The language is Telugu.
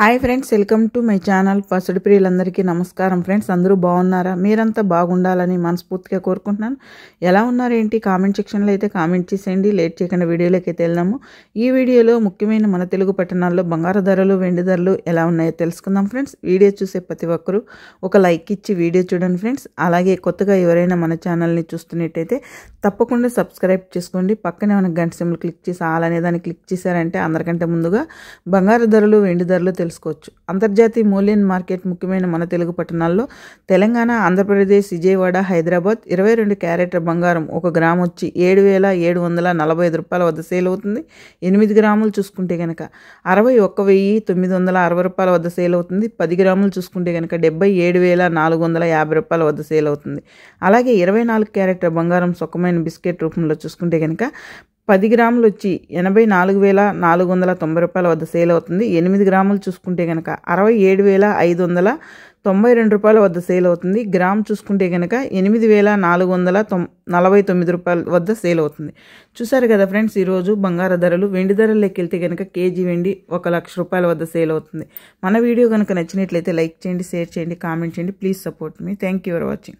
Hi friends, welcome to my channel. పసుడి ప్రియులందరికీ నమస్కారం ఫ్రెండ్స్. అందరూ బాగున్నారా? మీరంతా బాగుండాలని మనస్ఫూర్తిగా కోరుకుంటున్నాను. ఎలా ఉన్నారేంటి కామెంట్ సెక్షన్లో అయితే కామెంట్ చేసేయండి. లేట్ చేయకుండా వీడియోలోకి అయితే వెళ్దాము. ఈ వీడియోలో ముఖ్యమైన మన తెలుగు పట్టణాల్లో బంగారు ధరలు, వెండి ధరలు ఎలా ఉన్నాయో తెలుసుకుందాం ఫ్రెండ్స్. వీడియో చూసే ప్రతి ఒక్కరూ ఒక లైక్ ఇచ్చి వీడియో చూడండి ఫ్రెండ్స్. అలాగే కొత్తగా ఎవరైనా మన ఛానల్ని చూస్తున్నట్టయితే తప్పకుండా సబ్స్క్రైబ్ చేసుకోండి. పక్కనే మన గంట సింబల్ క్లిక్ చేసి ఆల్ అనే దాన్ని క్లిక్ చేశారంటే అందరికంటే ముందుగా బంగారు ధరలు, వెండి ధరలు తెలుసుకోవచ్చు. అంతర్జాతీయ మూల్యం మార్కెట్ ముఖ్యమైన మన తెలుగు పట్టణాల్లో తెలంగాణ, ఆంధ్రప్రదేశ్, విజయవాడ, హైదరాబాద్ 22 క్యారెట్ల బంగారం 1 గ్రామ్ వచ్చి 7,745 రూపాయల వద్ద సేల్ అవుతుంది. 8 గ్రాములు చూసుకుంటే కనుక 61,960 రూపాయల వద్ద సేల్ అవుతుంది. 10 గ్రాములు చూసుకుంటే కనుక 77,450 రూపాయల వద్ద సేల్ అవుతుంది. అలాగే 24 క్యారెట్ల బంగారం సుఖమైన బిస్కెట్ రూపంలో చూసుకుంటే కనుక 10 గ్రాములు వచ్చి 84,490 రూపాయల వద్ద సేల్ అవుతుంది. 8 గ్రాములు చూసుకుంటే కనుక 67,592 రూపాయల వద్ద సేల్ అవుతుంది. గ్రామ్ చూసుకుంటే కనుక 8,449 రూపాయల వద్ద సేల్ అవుతుంది. చూసారు కదా ఫ్రెండ్స్, ఈరోజు బంగారు ధరలు. వెండి ధరల్లోకి వెళ్తే కనుక కేజీ వెండి 1,00,000 రూపాయల వద్ద సేల్ అవుతుంది. మన వీడియో కనుక నచ్చినట్లయితే లైక్ చేయండి, షేర్ చేయండి, కామెంట్ చేయండి. Please support me. Thank you for watching.